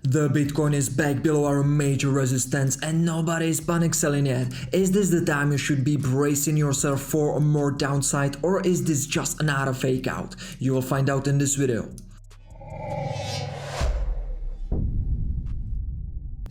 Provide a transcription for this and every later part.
The Bitcoin is back below our major resistance and nobody is panic selling yet. Is this the time you should be bracing yourself for a more downside, or is this just another fake out? You will find out in this video.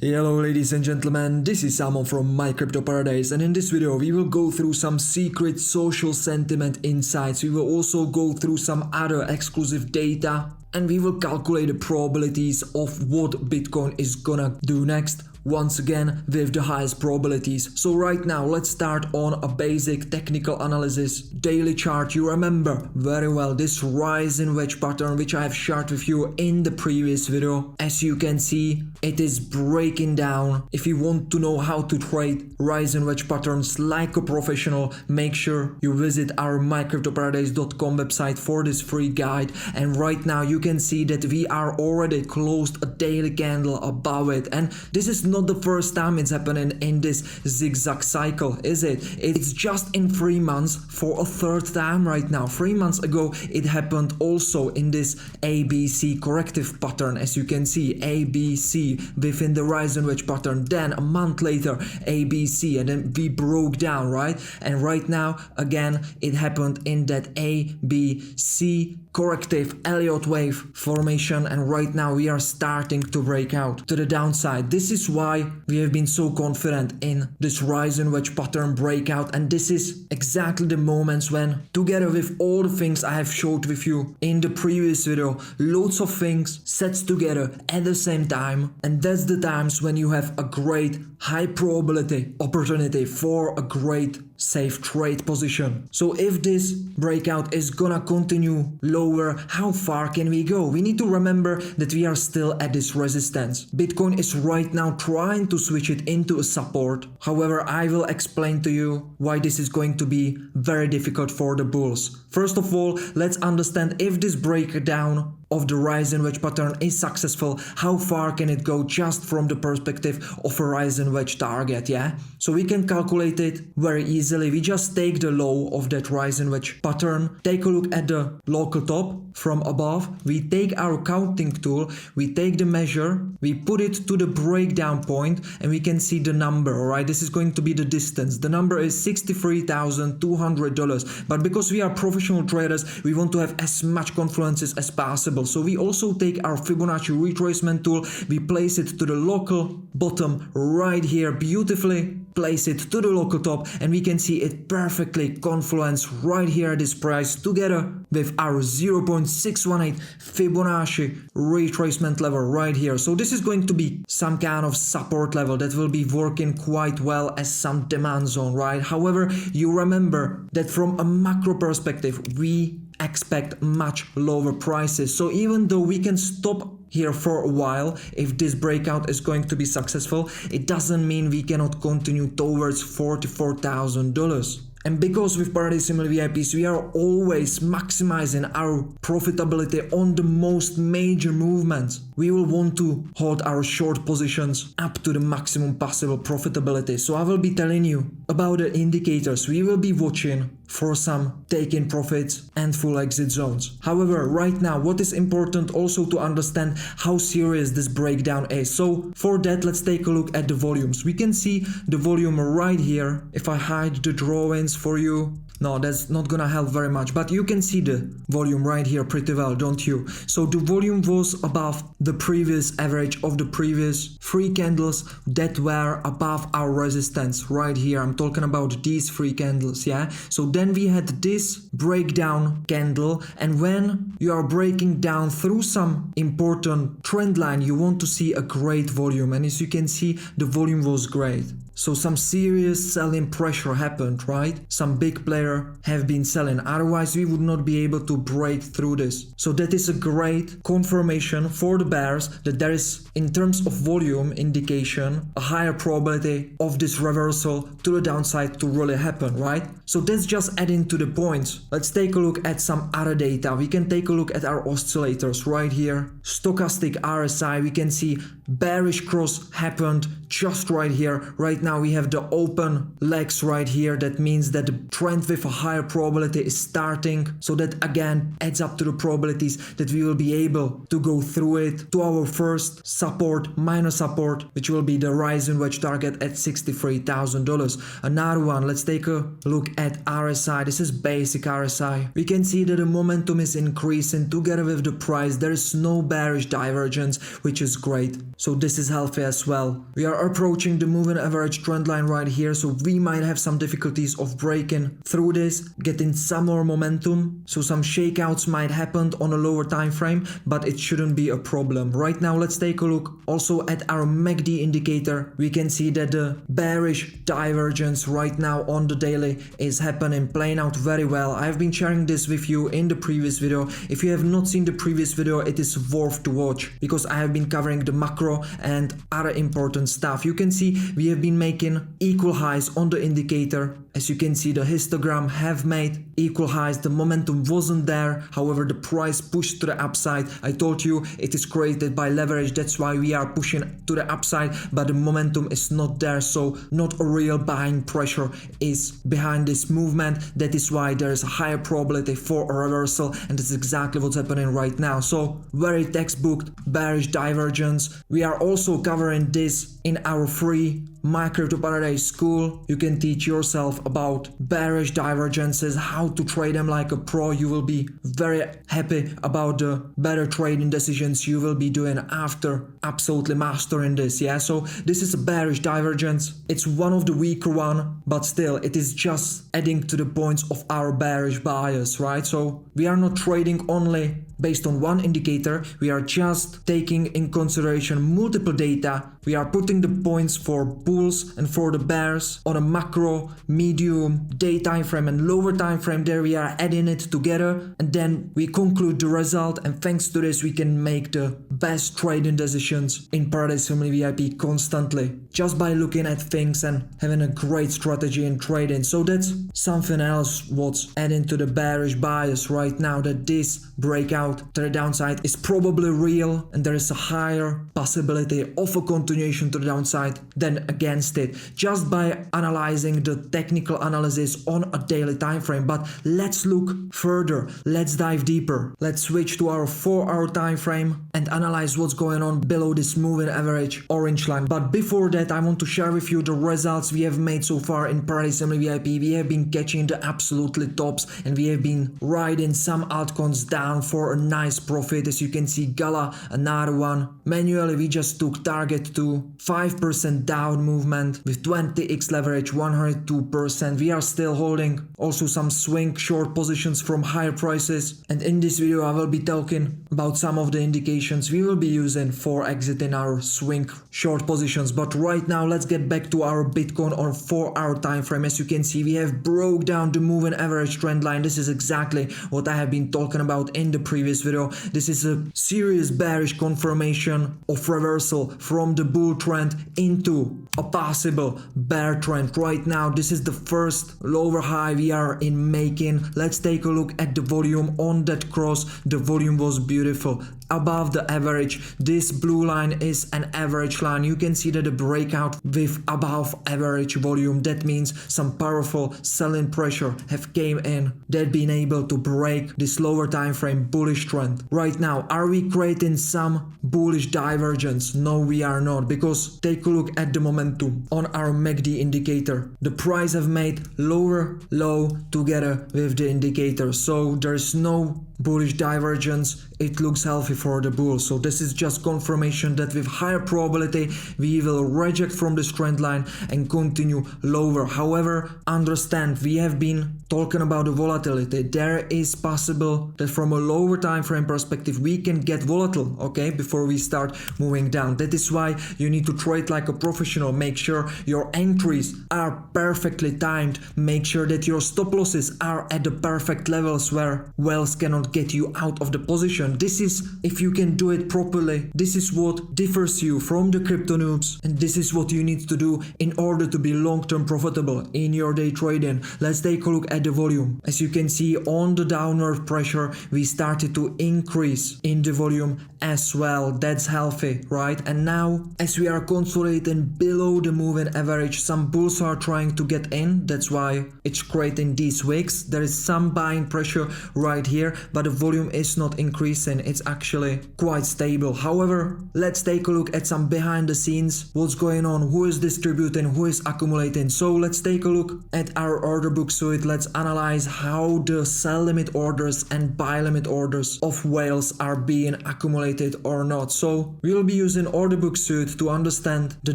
Hello ladies and gentlemen, this is Salmon from MyCryptoParadise, and in this video we will go through some secret social sentiment insights. We will also go through some other exclusive data and we will calculate the probabilities of what Bitcoin is gonna do next, once again with the highest probabilities. So right now let's start on a basic technical analysis. Daily chart, you remember very well this rising wedge pattern which I have shared with you in the previous video. As you can see, it is breaking down. If you want to know how to trade rising wedge patterns like a professional, make sure you visit our mycryptoparadise.com website for this free guide. And right now you can see that we are already closed a daily candle above it, and this is not the first time it's happening in this zigzag cycle, is it? It's just in 3 months for a third time right now. 3 months ago it happened also in this ABC corrective pattern, as you can see, ABC within the rising wedge pattern, then a month later ABC, and then we broke down, right? And right now again it happened in that ABC corrective Elliott wave formation, and right now we are starting to break out to the downside. This is why we have been so confident in this rising wedge pattern breakout, and this is exactly the moments when, together with all the things I have showed with you in the previous video, loads of things sets together at the same time, and that's the times when you have a great high probability opportunity for a great safe trade position. So if this breakout is gonna continue lower, how far can we go? We need to remember that we are still at this resistance. Bitcoin is right now trying to switch it into a support. However, I will explain to you why this is going to be very difficult for the bulls. First of all, let's understand if this breakdown of the rising wedge pattern is successful, how far can it go just from the perspective of a rising wedge target, yeah? So we can calculate it very easily. We just take the low of that rising wedge pattern, take a look at the local top from above, we take our counting tool, we take the measure, we put it to the breakdown point, and we can see the number, alright? This is going to be the distance. The number is $63,200, but because we are professional traders, we want to have as much confluences as possible. So we also take our Fibonacci retracement tool, we place it to the local bottom right here, beautifully place it to the local top, and we can see it perfectly confluence right here at this price together with our 0.618 Fibonacci retracement level right here. So this is going to be some kind of support level that will be working quite well as some demand zone, right? However, you remember that from a macro perspective we expect much lower prices. So even though we can stop here for a while, if this breakout is going to be successful, it doesn't mean we cannot continue towards $44,000. And because with Paradise Simulator VIPs we are always maximizing our profitability on the most major movements, we will want to hold our short positions up to the maximum possible profitability. So I will be telling you about the indicators we will be watching for some take-in profits and full exit zones. However, right now what is important also to understand how serious this breakdown is. So for that, let's take a look at the volumes. We can see the volume right here. If I hide the drawings for you, no, that's not gonna help very much, but you can see the volume right here pretty well, don't you? So the volume was above the previous average of the previous 3 candles that were above our resistance right here. I'm talking about these 3 candles, yeah? So then we had this breakdown candle, and when you are breaking down through some important trend line, you want to see a great volume, and as you can see, the volume was great. So some serious selling pressure happened, right? Some big player have been selling, otherwise we would not be able to break through this. So that is a great confirmation for the bears that there is, in terms of volume indication, a higher probability of this reversal to the downside to really happen, right? So that's just adding to the points. Let's take a look at some other data. We can take a look at our oscillators right here. Stochastic RSI, we can see bearish cross happened just right here. Right now we have the open legs right here. That means that the trend with with a higher probability is starting, so that again adds up to the probabilities that we will be able to go through it to our first support, minor support, which will be the rise in wedge target at $63,000. Another one, let's take a look at RSI. This is basic RSI. We can see that the momentum is increasing together with the price. There is no bearish divergence, which is great. So this is healthy as well. We are approaching the moving average trend line right here, so we might have some difficulties of breaking through this, getting some more momentum. So some shakeouts might happen on a lower time frame, but it shouldn't be a problem. Right now, let's take a look also at our MACD indicator. We can see that the bearish divergence right now on the daily is happening, playing out very well. I've been sharing this with you in the previous video. If you have not seen the previous video, it is worth to watch because I have been covering the macro and other important stuff. You can see we have been making equal highs on the indicator. As you can see, the histogram have made equal highs. The momentum wasn't there. However, the price pushed to the upside. I told you it is created by leverage. That's why we are pushing to the upside, but the momentum is not there. So not a real buying pressure is behind this movement. That is why there is a higher probability for a reversal, and that's exactly what's happening right now. So very textbook bearish divergence. We are also covering this in our free MyCryptoParadise school. You can teach yourself about bearish divergences, how to trade them like a pro. You will be very happy about the better trading decisions you will be doing after absolutely mastering this. Yeah, so this is a bearish divergence. It's one of the weaker one, but still it is just adding to the points of our bearish bias, right? So we are not trading only based on one indicator. We are just taking in consideration multiple data. We are putting the points for bulls and for the bears on a macro, medium, day time frame and lower time frame. There we are adding it together, and then we conclude the result, and thanks to this we can make the best trading decisions in Paradise Family VIP constantly, just by looking at things and having a great strategy in trading. So that's something else what's adding to the bearish bias right now, that this breakout to the downside is probably real, and there is a higher possibility of a continuation to the downside than against it, just by analyzing the technical analysis on a daily time frame. But let's look further, let's dive deeper. Let's switch to our 4-hour time frame and analyze what's going on below this moving average orange line. But before that, I want to share with you the results we have made so far in Paradise Family VIP. We have been catching the absolutely tops, and we have been riding some altcoins down for a nice profit. As you can see, Gala, another one. Manually, we just took target to 5% down movement with 20x leverage, 102%. We are still holding also some swing short positions from higher prices, and in this video I will be talking about some of the indications we will be using for exiting our swing short positions. But right now let's get back to our Bitcoin on 4-hour time frame. As you can see, we have broke down the moving average trend line. This is exactly what I have been talking about in the previous video. This is a serious bearish confirmation of reversal from the bull trend into a possible bear trend. Right now this is the first lower high we are in making. Let's take a look at the volume on that cross. The volume was beautiful, above the average. This blue line is an average line. You can see that the breakout with above average volume, that means some powerful selling pressure have came in, that been able to break this lower time frame bullish trend. Right now, are we creating some bullish divergence? No, we are not, because take a look at the momentum on our MACD indicator. The price have made lower low together with the indicator, so there's no bullish divergence. It looks healthy for the bull. So this is just confirmation that with higher probability we will reject from this trend line and continue lower. However, understand, we have been talking about the volatility. There is possible that from a lower time frame perspective we can get volatile, okay, before we start moving down. That is why you need to trade like a professional. Make sure your entries are perfectly timed. Make sure that your stop losses are at the perfect levels where wells cannot not get you out of the position. This is, if you can do it properly, this is what differs you from the crypto noobs, and this is what you need to do in order to be long-term profitable in your day trading. Let's take a look at the volume. As you can see, on the downward pressure, we started to increase in the volume as well. That's healthy, right? And now, as we are consolidating below the moving average, some bulls are trying to get in. That's why it's creating these wicks. There is some buying pressure right here, but the volume is not increasing. It's actually quite stable. However, let's take a look at some behind the scenes. What's going on? Who is distributing? Who is accumulating? So let's take a look at our order book suite. Let's analyze how the sell limit orders and buy limit orders of whales are being accumulated or not. So we'll be using order book suite to understand the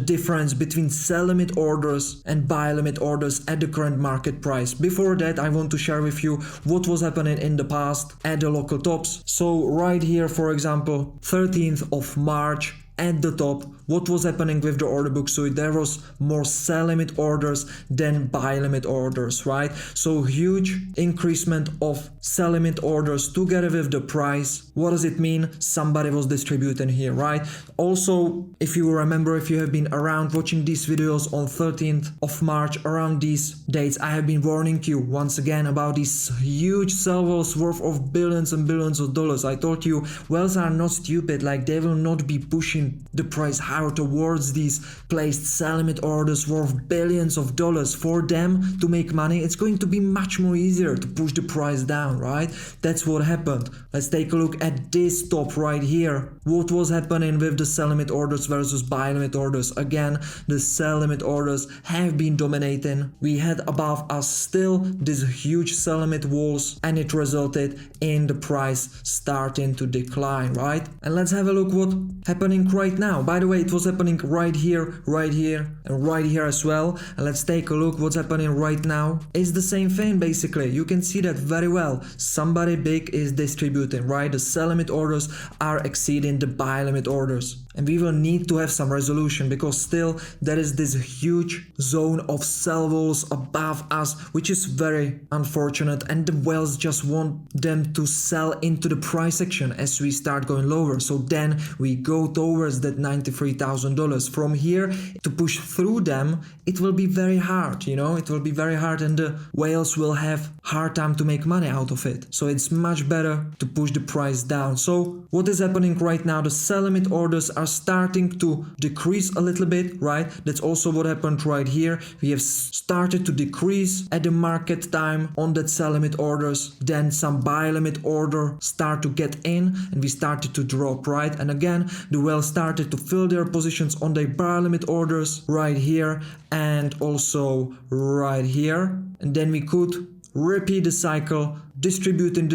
difference between sell limit orders and buy limit orders at the current market price. Before that, I want to share with you what was happening in the past at the local tops. So right here, for example, 13th of March, at the top, what was happening with the order book suite? There was more sell limit orders than buy limit orders, right? So huge increasement of sell limit orders together with the price. What does it mean? Somebody was distributing here, right? Also, if you remember, if you have been around watching these videos on 13th of March, around these dates, I have been warning you once again about these huge sell walls worth of billions and billions of dollars. I told you, whales are not stupid, like they will not be pushing the price higher towards these placed sell limit orders worth billions of dollars. For them to make money, it's going to be much more easier to push the price down, right? That's what happened. Let's take a look at this top right here. What was happening with the sell limit orders versus buy limit orders? Again, the sell limit orders have been dominating. We had above us still these huge sell limit walls, and it resulted in the price starting to decline, right? And let's have a look what happening right now. By the way, it was happening right here, and right here as well. And let's take a look what's happening right now. It's the same thing basically. You can see that very well. Somebody big is distributing, right? The sell limit orders are exceeding the buy limit orders. And we will need to have some resolution because still there is this huge zone of sell walls above us, which is very unfortunate, and the whales just want them to sell into the price action as we start going lower. So then we go towards that $93,000. From here to push through them, it will be very hard, you know, it will be very hard, and the whales will have hard time to make money out of it. So it's much better to push the price down. So what is happening right now? The sell limit orders are starting to decrease a little bit, right? That's also what happened right here. We have started to decrease at the market time on that sell limit orders. Then some buy limit order start to get in, and we started to drop, right? And again, the whales started to fill their positions on their buy limit orders right here and also right here. And then we could repeat the cycle, distributing,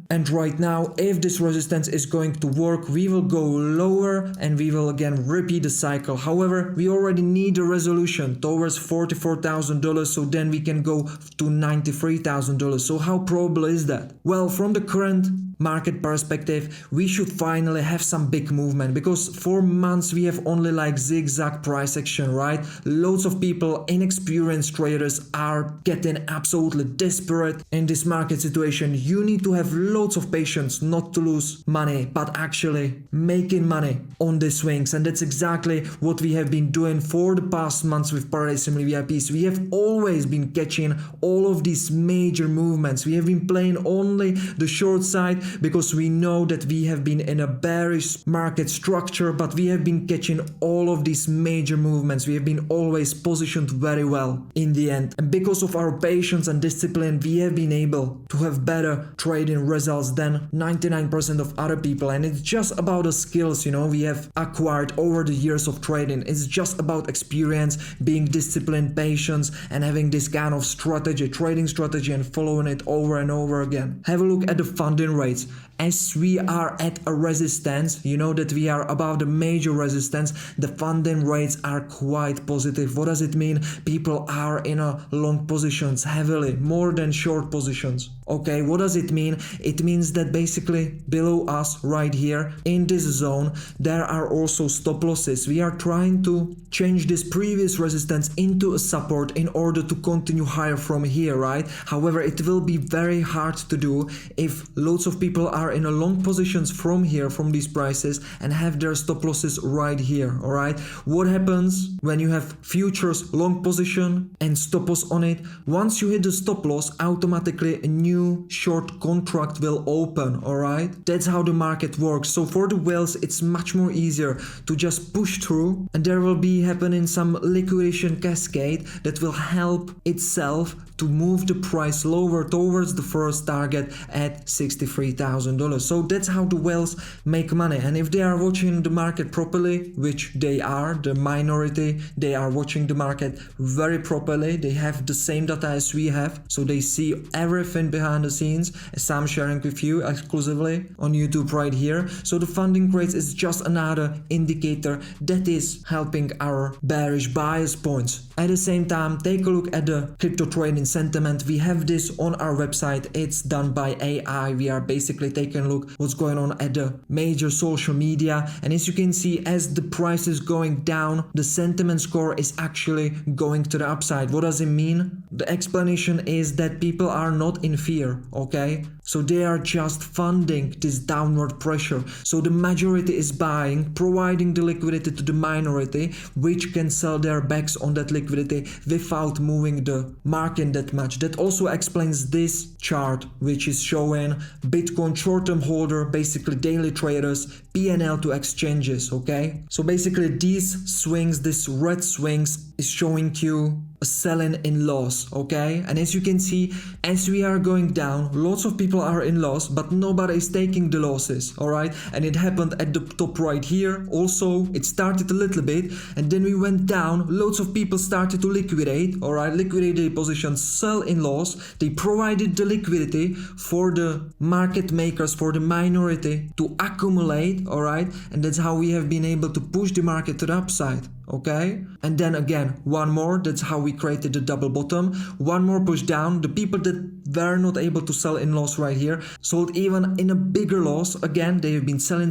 and right now, if this resistance is going to work, we will go lower and we will again repeat the cycle. However, we already need a resolution towards $44,000, so then we can go to $93,000. So how probable is that? Well, from the current market perspective, we should finally have some big movement, because for months we have only like zigzag price action, right? Loads of people, inexperienced traders, are getting absolutely desperate in this market situation. You need to have loads of patience not to lose money, but actually making money on the swings. And that's exactly what we have been doing for the past months with Paradise Family VIPs. We have always been catching all of these major movements. We have been playing only the short side because we know that we have been in a bearish market structure, but we have been catching all of these major movements. We have been always positioned very well in the end. And because of our patience and discipline, we have been able to have better trading results than 99% of other people. And it's just about the skills, you know, we have acquired over the years of trading. It's just about experience, being disciplined, patience, and having this kind of strategy, trading strategy, and following it over and over again. Have a look at the funding rates. As we are at a resistance, you know that we are above the major resistance, the funding rates are quite positive. What does it mean? People are in a long positions heavily, more than short positions. Okay, what does it mean? It means that basically below us right here in this zone there are also stop losses. We are trying to change this previous resistance into a support in order to continue higher from here, right? However, it will be very hard to do if loads of people are in a long positions from here, from these prices, and have their stop losses right here. All right, what happens when you have futures long position and stop loss on it? Once you hit the stop loss, automatically a new short contract will open. All right, that's how the market works. So for the whales, it's much more easier to just push through, and there will be happening some liquidation cascade that will help itself to move the price lower towards the first target at $63,000. So that's how the whales make money. And if they are watching the market properly, which they are, the minority, they are watching the market very properly. They have the same data as we have, so they see everything behind the scenes as I'm sharing with you exclusively on YouTube right here. So the funding rates is just another indicator that is helping our bearish bias points. At the same time, take a look at the crypto trading sentiment. We have this on our website. It's done by AI. We are basically taking a look what's going on at the major social media, and as you can see, as the price is going down, the sentiment score is actually going to the upside. What does it mean? The explanation is that people are not in fear, okay? So they are just funding this downward pressure. So the majority is buying, providing the liquidity to the minority, which can sell their backs on that liquidity without moving the market that much. That also explains this chart, which is showing Bitcoin short-term holder, basically daily traders, PNL to exchanges, okay? So basically these swings, this red swings is showing you a selling in loss, okay? And as you can see, as we are going down, lots of people are in loss, but nobody is taking the losses, all right? And it happened at the top right here. Also, it started a little bit, and then we went down. Loads of people started to liquidate, all right? Liquidate their positions, sell in loss. They provided the liquidity for the market makers, for the minority to accumulate, all right? And that's how we have been able to push the market to the upside. Okay, and then again one more, that's how we created the double bottom. One more push down. The people that were not able to sell in loss right here sold even in a bigger loss. Again, they have been selling,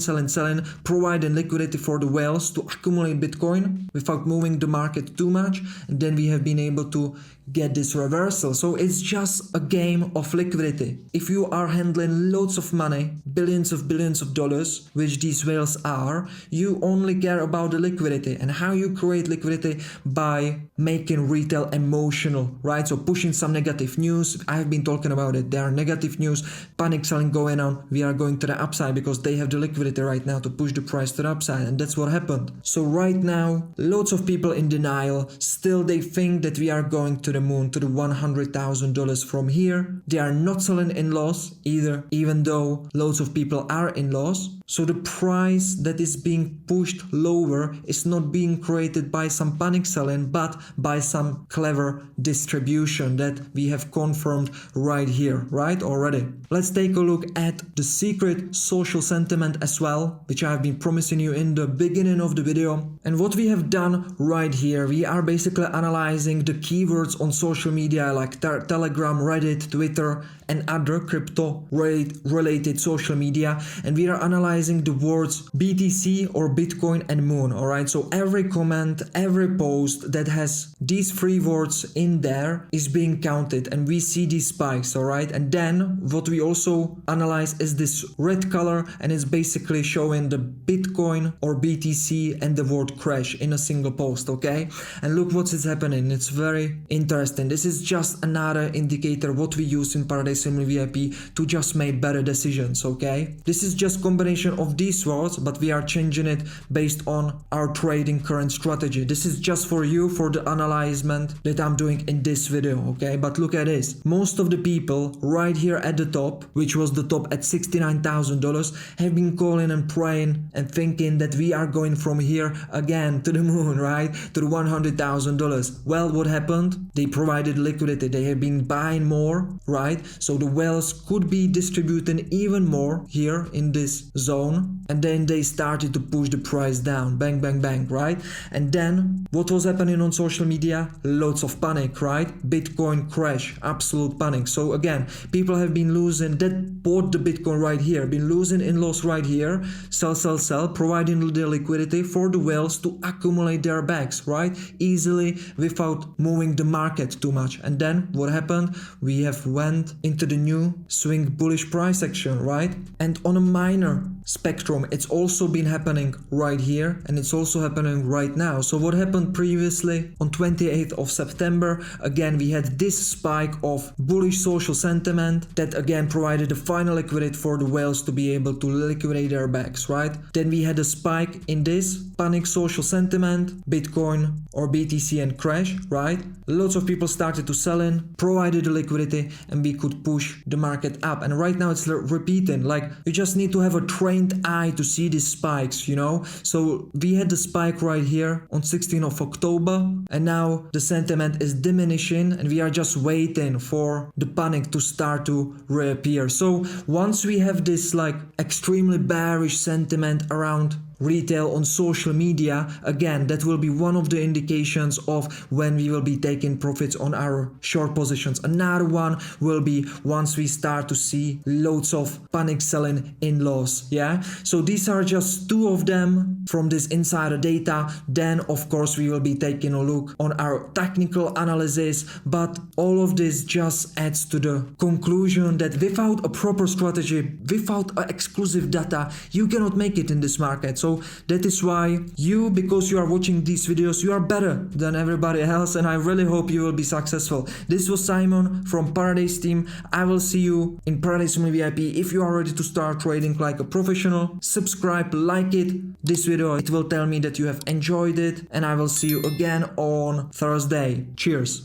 providing liquidity for the whales to accumulate Bitcoin without moving the market too much, and then we have been able to get this reversal. So it's just a game of liquidity. If you are handling loads of money, billions of dollars, which these whales are, you only care about the liquidity. And how you create liquidity? By making retail emotional, right? So pushing some negative news. I've been talking about it. There are negative news, panic selling going on. We are going to the upside because they have the liquidity right now to push the price to the upside, and that's what happened. So right now, loads of people in denial. Still they think that we are going to the moon, to the $100,000 from here. They are not selling in loss either, even though loads of people are in loss. So the price that is being pushed lower is not being created by some panic selling, but by some clever distribution that we have confirmed right here, right, already. Let's take a look at the secret social sentiment as well, which I have been promising you in the beginning of the video. And what we have done right here, we are basically analyzing the keywords on social media like Telegram, Reddit, Twitter, and other crypto related social media, and we are analyzing the words BTC or Bitcoin and Moon. All right, so every comment, every post that has these three words in there is being counted, and we see these spikes. All right, and then what we also analyze is this red color, and it's basically showing the Bitcoin or BTC and the word crash in a single post. Okay, and look what is happening. It's very interesting. This is just another indicator what we use in Paradise Family VIP to just make better decisions. Okay, this is just combination of these words, but we are changing it based on our trading current strategy. This is just for you, for the analyzement that I'm doing in this video. Okay, but look at this. Most of the people right here at the top, which was the top at $69,000, have been calling and praying and thinking that we are going from here again to the moon, right, to the $100,000. Well, what happened? They provided liquidity. They have been buying more, right? So the whales could be distributing even more here in this zone. zone, and then they started to push the price down, bang bang bang, right? And then what was happening on social media? Lots of panic, right? Bitcoin crash, absolute panic. So again, people have been losing, that bought the Bitcoin right here, been losing in loss right here, sell, providing the liquidity for the whales to accumulate their bags, right? Easily, without moving the market too much. And then what happened? We have went into the new swing bullish price action, right? And on a minor spectrum, it's also been happening right here, and it's also happening right now. So what happened previously on 28th of September? Again, we had this spike of bullish social sentiment that again provided the final liquidity for the whales to be able to liquidate their bags, right? Then we had a spike in this panic social sentiment, Bitcoin or BTC and crash, right? Lots of people started to sell in, provided the liquidity, and we could push the market up. And right now it's repeating, like you just need to have a trained eye to see these spikes, you know? So we had the spike right here on 16th of October, and now the sentiment is diminishing, and we are just waiting for the panic to start to reappear. So once we have this like extremely bearish sentiment around retail on social media, again, that will be one of the indications of when we will be taking profits on our short positions. Another one will be once we start to see loads of panic selling in loss. Yeah, so these are just two of them from this insider data. Then of course we will be taking a look on our technical analysis, but all of this just adds to the conclusion that without a proper strategy, without exclusive data, you cannot make it in this market. So that is why you, because you are watching these videos, you are better than everybody else, and I really hope you will be successful. This was Simon from Paradise team. I will see you in Paradise Only VIP. If you are ready to start trading like a professional, subscribe, like this video. It will tell me that you have enjoyed it, and I will see you again on Thursday. Cheers.